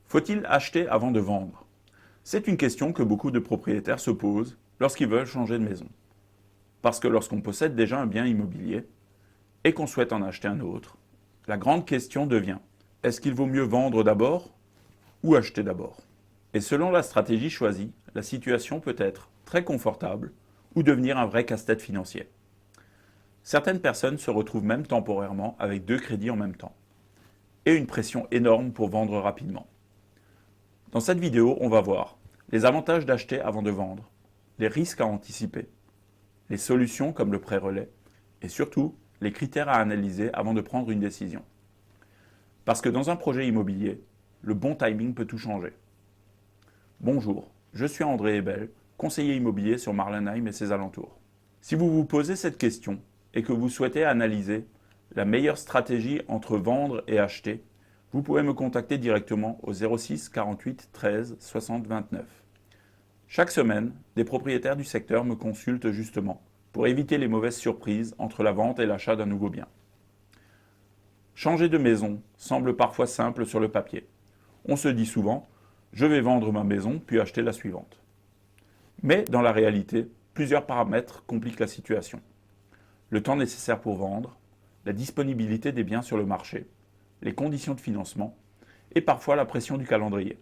Faut-il acheter avant de vendre? C'est une question que beaucoup de propriétaires se posent lorsqu'ils veulent changer de maison. Parce que lorsqu'on possède déjà un bien immobilier et qu'on souhaite en acheter un autre, la grande question devient, est-ce qu'il vaut mieux vendre d'abord ou acheter d'abord? Et selon la stratégie choisie, la situation peut être très confortable ou devenir un vrai casse-tête financier. Certaines personnes se retrouvent même temporairement avec 2 crédits en même temps et une pression énorme pour vendre rapidement. Dans cette vidéo, on va voir les avantages d'acheter avant de vendre, les risques à anticiper, les solutions comme le prêt relais et surtout les critères à analyser avant de prendre une décision. Parce que dans un projet immobilier, le bon timing peut tout changer. Bonjour, je suis André Hebel, conseiller immobilier sur Marlenheim et ses alentours. Si vous vous posez cette question et que vous souhaitez analyser la meilleure stratégie entre vendre et acheter, vous pouvez me contacter directement au 06 48 13 60 29. Chaque semaine, des propriétaires du secteur me consultent justement pour éviter les mauvaises surprises entre la vente et l'achat d'un nouveau bien. Changer de maison semble parfois simple sur le papier. On se dit souvent « je vais vendre ma maison puis acheter la suivante ». Mais dans la réalité, plusieurs paramètres compliquent la situation. Le temps nécessaire pour vendre, la disponibilité des biens sur le marché, les conditions de financement et parfois la pression du calendrier.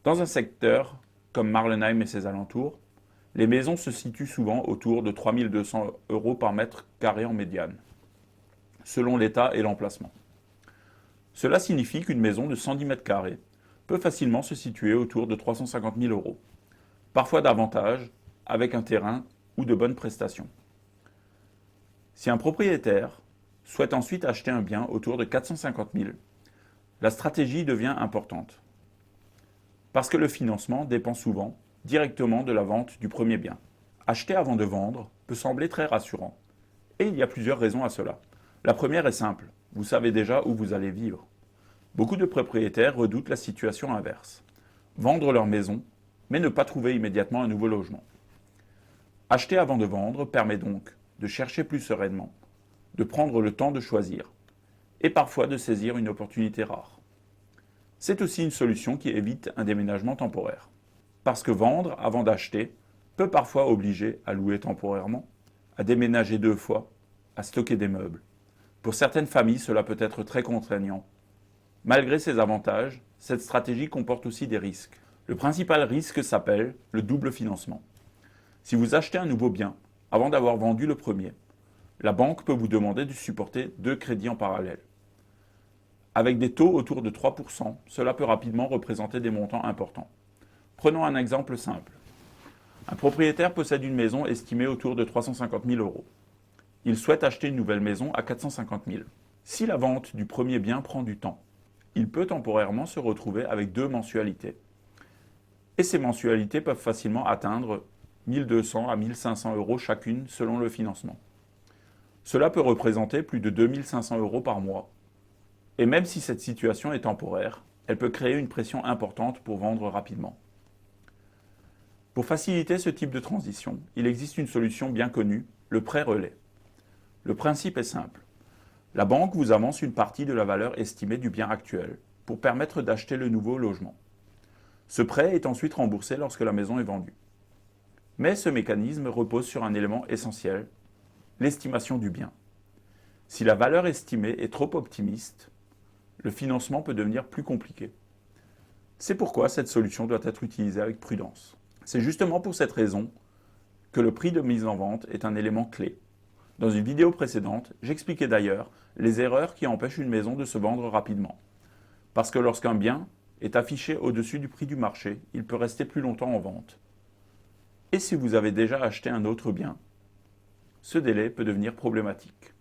Dans un secteur comme Marlenheim et ses alentours, les maisons se situent souvent autour de 3 200 € par mètre carré en médiane, selon l'état et l'emplacement. Cela signifie qu'une maison de 110 mètres carrés peut facilement se situer autour de 350 000 €, parfois davantage, avec un terrain ou de bonnes prestations. Si un propriétaire souhaite ensuite acheter un bien autour de 450 000, la stratégie devient importante. Parce que le financement dépend souvent directement de la vente du premier bien. Acheter avant de vendre peut sembler très rassurant. Et il y a plusieurs raisons à cela. La première est simple, vous savez déjà où vous allez vivre. Beaucoup de propriétaires redoutent la situation inverse. Vendre leur maison, mais ne pas trouver immédiatement un nouveau logement. Acheter avant de vendre permet donc de chercher plus sereinement, de prendre le temps de choisir, et parfois de saisir une opportunité rare. C'est aussi une solution qui évite un déménagement temporaire. Parce que vendre avant d'acheter peut parfois obliger à louer temporairement, à déménager 2 fois, à stocker des meubles. Pour certaines familles, cela peut être très contraignant. Malgré ces avantages, cette stratégie comporte aussi des risques. Le principal risque s'appelle le double financement. Si vous achetez un nouveau bien avant d'avoir vendu le premier, la banque peut vous demander de supporter 2 crédits en parallèle. Avec des taux autour de 3%, cela peut rapidement représenter des montants importants. Prenons un exemple simple. Un propriétaire possède une maison estimée autour de 350 000 €. Il souhaite acheter une nouvelle maison à 450 000. Si la vente du premier bien prend du temps, il peut temporairement se retrouver avec 2 mensualités. Et ces mensualités peuvent facilement atteindre 1 200 à 1 500 € chacune selon le financement. Cela peut représenter plus de 2 500 € par mois. Et même si cette situation est temporaire, elle peut créer une pression importante pour vendre rapidement. Pour faciliter ce type de transition, il existe une solution bien connue, le prêt relais. Le principe est simple. La banque vous avance une partie de la valeur estimée du bien actuel pour permettre d'acheter le nouveau logement. Ce prêt est ensuite remboursé lorsque la maison est vendue. Mais ce mécanisme repose sur un élément essentiel, l'estimation du bien. Si la valeur estimée est trop optimiste, le financement peut devenir plus compliqué. C'est pourquoi cette solution doit être utilisée avec prudence. C'est justement pour cette raison que le prix de mise en vente est un élément clé. Dans une vidéo précédente, j'expliquais d'ailleurs les erreurs qui empêchent une maison de se vendre rapidement. Parce que lorsqu'un bien est affiché au-dessus du prix du marché, il peut rester plus longtemps en vente. Et si vous avez déjà acheté un autre bien, ce délai peut devenir problématique.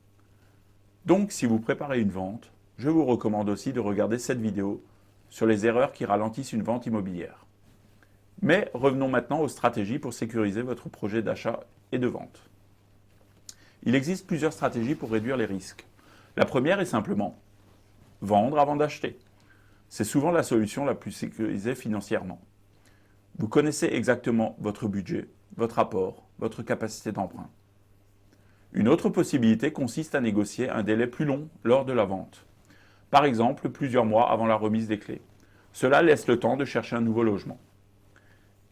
Donc, si vous préparez une vente, je vous recommande aussi de regarder cette vidéo sur les erreurs qui ralentissent une vente immobilière. Mais revenons maintenant aux stratégies pour sécuriser votre projet d'achat et de vente. Il existe plusieurs stratégies pour réduire les risques. La première est simplement vendre avant d'acheter. C'est souvent la solution la plus sécurisée financièrement. Vous connaissez exactement votre budget, votre apport, votre capacité d'emprunt. Une autre possibilité consiste à négocier un délai plus long lors de la vente. Par exemple, plusieurs mois avant la remise des clés. Cela laisse le temps de chercher un nouveau logement.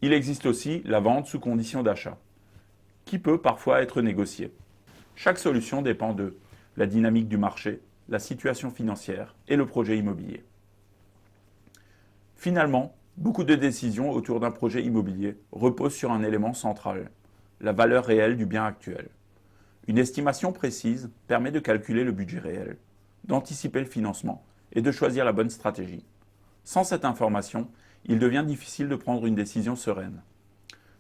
Il existe aussi la vente sous condition d'achat, qui peut parfois être négociée. Chaque solution dépend de la dynamique du marché, la situation financière et le projet immobilier. Finalement, beaucoup de décisions autour d'un projet immobilier reposent sur un élément central, la valeur réelle du bien actuel. Une estimation précise permet de calculer le budget réel, d'anticiper le financement et de choisir la bonne stratégie. Sans cette information, il devient difficile de prendre une décision sereine.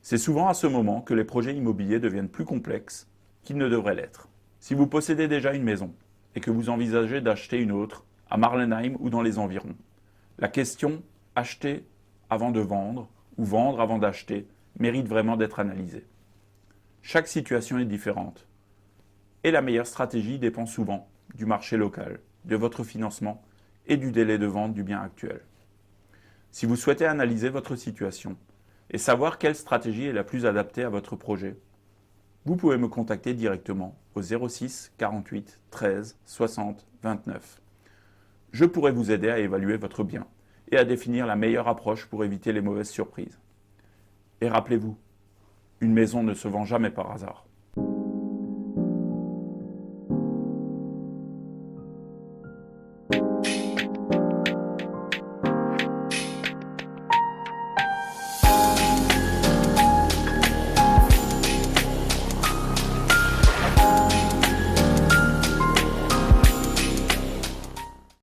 C'est souvent à ce moment que les projets immobiliers deviennent plus complexes qu'ils ne devraient l'être. Si vous possédez déjà une maison et que vous envisagez d'acheter une autre à Marlenheim ou dans les environs, la question « acheter avant de vendre » ou « vendre avant d'acheter » mérite vraiment d'être analysée. Chaque situation est différente et la meilleure stratégie dépend souvent du marché local, de votre financement et du délai de vente du bien actuel. Si vous souhaitez analyser votre situation et savoir quelle stratégie est la plus adaptée à votre projet, vous pouvez me contacter directement au 06 48 13 60 29. Je pourrai vous aider à évaluer votre bien et à définir la meilleure approche pour éviter les mauvaises surprises. Et rappelez-vous, une maison ne se vend jamais par hasard.